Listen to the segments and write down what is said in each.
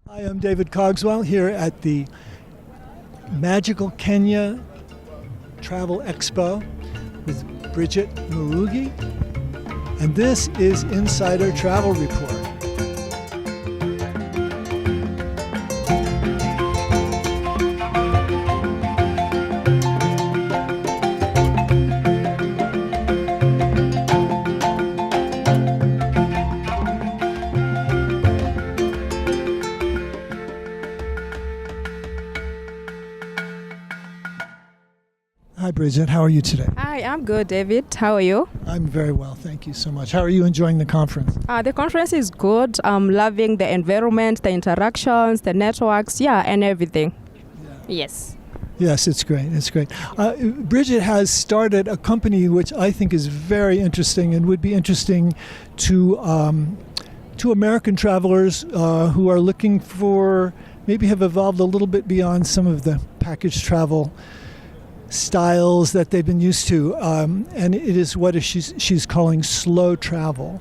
Hi, I'm David Cogswell here at the Magical Kenya Travel Expo with Bridget Murugi, and this is Insider Travel Report. Hi, Bridget. How are you today? Hi, I'm good, David. How are you? I'm very well. Thank you so much. How are you enjoying the conference? The conference is good. I'm loving the environment, the interactions, the networks, and everything. Yes. Yes, it's great. It's great. Bridget has started a company which I think is very interesting and would be interesting to American travelers who are looking for, maybe have evolved a little bit beyond some of the package travel styles that they've been used to, and it is what she's calling slow travel.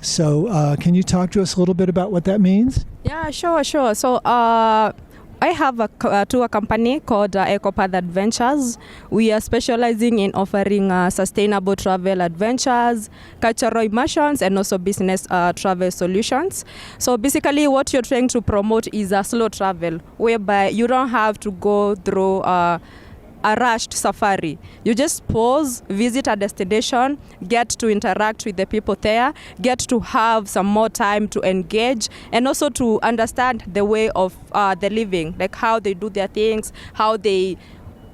So can you talk to us a little bit about what that means? Yeah, sure. So I have a tour company called EcoPath Adventures. We are specializing in offering sustainable travel adventures, cultural immersions, and also business travel solutions. So basically what you're trying to promote is a slow travel, whereby you don't have to go through a rushed safari. You just pause, visit a destination, get to interact with the people there, get to have some more time to engage, and also to understand the way of the living, like how they do their things, how they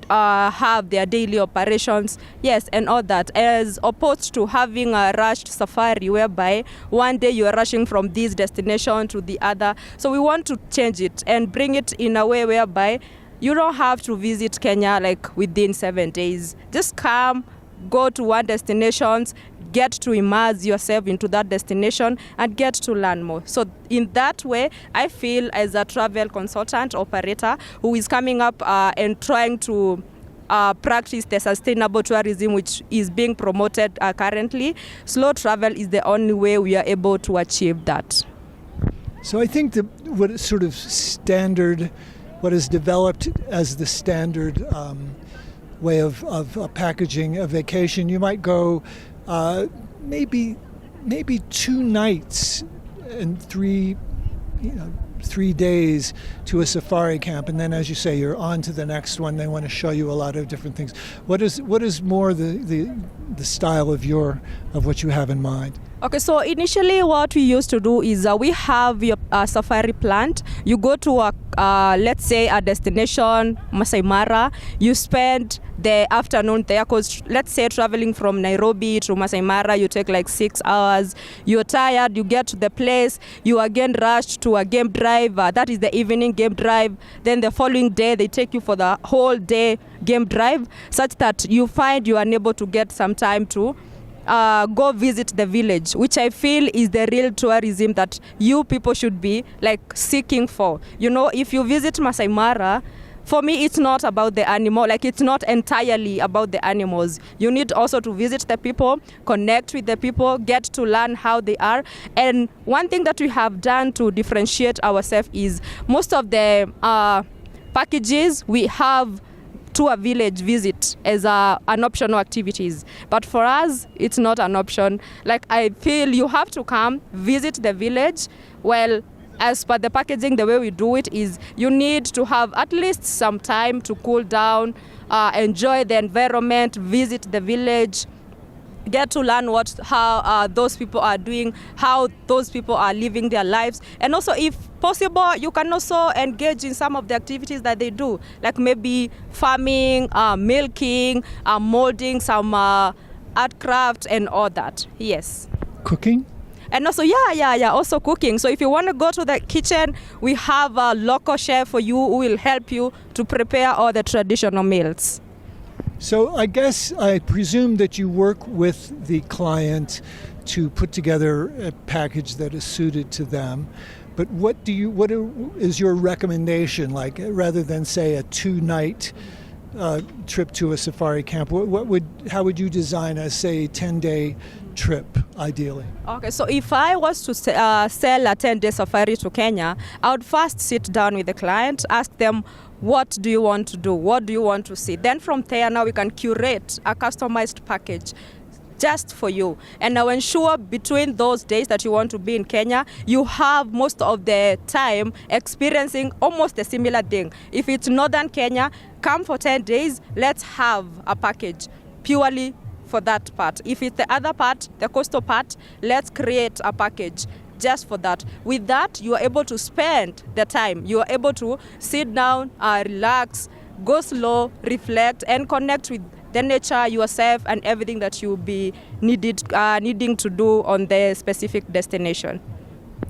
have their daily operations, and all that, as opposed to having a rushed safari whereby one day you are rushing from this destination to the other. So we want to change it and bring it in a way whereby you don't have to visit Kenya like within 7 days. Just come, go to one destination, get to immerse yourself into that destination and get to learn more. So in that way, I feel as a travel consultant operator who is coming up and trying to practice the sustainable tourism which is being promoted currently, slow travel is the only way we are able to achieve that. So I think that what is developed as the standard way of packaging a vacation, you might go maybe 2 nights and 3 days to a safari camp, and then, as you say, you're on to the next one. They want to show you a lot of different things. What is more the style of what you have in mind? Okay, so initially what we used to do is we have your safari planned. You go to let's say a destination, Masai Mara. You spend the afternoon there, because let's say traveling from Nairobi to Masai Mara, you take like 6 hours. You're tired, you get to the place, you again rush to a game drive. That is the evening game drive. Then the following day, they take you for the whole day game drive, such that you find you are unable to get some time to go visit the village, which I feel is the real tourism that you people should be like seeking for. You know, if you visit Masai Mara, for me, it's not about the animal, like it's not entirely about the animals. You need also to visit the people, connect with the people, get to learn how they are. And one thing that we have done to differentiate ourselves is most of the packages we have to a village visit as an optional activities. But for us, it's not an option. Like, I feel you have to come, visit the village. Well, as per the packaging, the way we do it is you need to have at least some time to cool down, enjoy the environment, visit the village, get to learn how those people are doing, how those people are living their lives. And also, if possible, you can also engage in some of the activities that they do, like maybe farming, milking, molding, some art craft and all that. Yes. Cooking? And also, also cooking. So if you want to go to the kitchen, we have a local chef for you who will help you to prepare all the traditional meals. So I presume that you work with the client to put together a package that is suited to them. But what is your recommendation, like, rather than say a 2-night trip to a safari camp? How would you design a, say, 10-day trip, ideally? Okay, so if I was to sell a 10-day safari to Kenya, I would first sit down with the client, ask them, what do you want to do? What do you want to see? Then from there, now we can curate a customized package just for you. And now ensure between those days that you want to be in Kenya, you have most of the time experiencing almost a similar thing. If it's northern Kenya, come for 10 days, let's have a package purely for that part. If it's the other part, the coastal part, let's create a package just for that. With that, you are able to spend the time. You are able to sit down, relax, go slow, reflect, and connect with the nature, yourself, and everything that you'll be needing to do on the specific destination.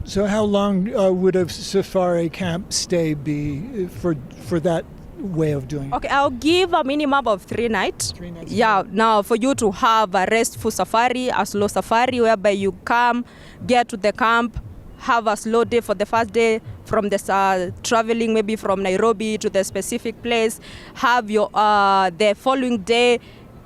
So how long would a safari camp stay be for that way of doing it? Okay, I'll give a minimum of 3 nights. 3 nights. Yeah, now for you to have a restful safari, a slow safari, whereby you come, get to the camp, have a slow day for the first day, from the traveling maybe from Nairobi to the specific place, have your the following day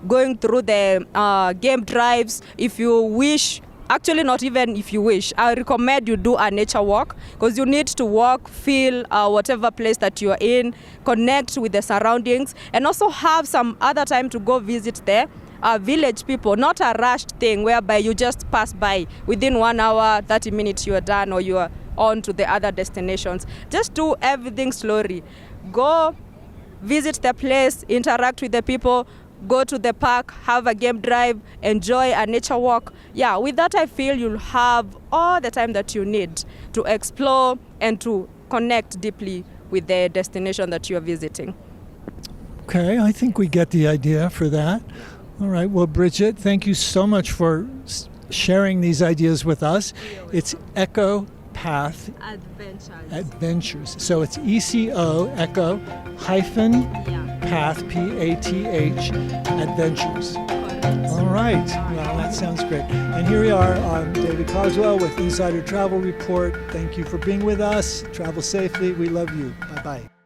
going through the game drives. If you wish, actually not even if you wish, I recommend you do a nature walk, because you need to walk, feel whatever place that you are in, connect with the surroundings, and also have some other time to go visit the village people, not a rushed thing whereby you just pass by within 1 hour, 30 minutes you are done, or you are on to the other destinations. Just do everything slowly. Go visit the place, interact with the people, go to the park, have a game drive, enjoy a nature walk. Yeah, with that I feel you'll have all the time that you need to explore and to connect deeply with the destination that you are visiting. Okay, I think we get the idea for that. All right, well, Bridget, thank you so much for sharing these ideas with us. It's Echo Path Adventures. So it's ECO, Echo, hyphen, Path, P-A-T-H, Adventures. All right, well, that sounds great. And here we are, I'm David Carswell with Insider Travel Report. Thank you for being with us. Travel safely. We love you. Bye-bye.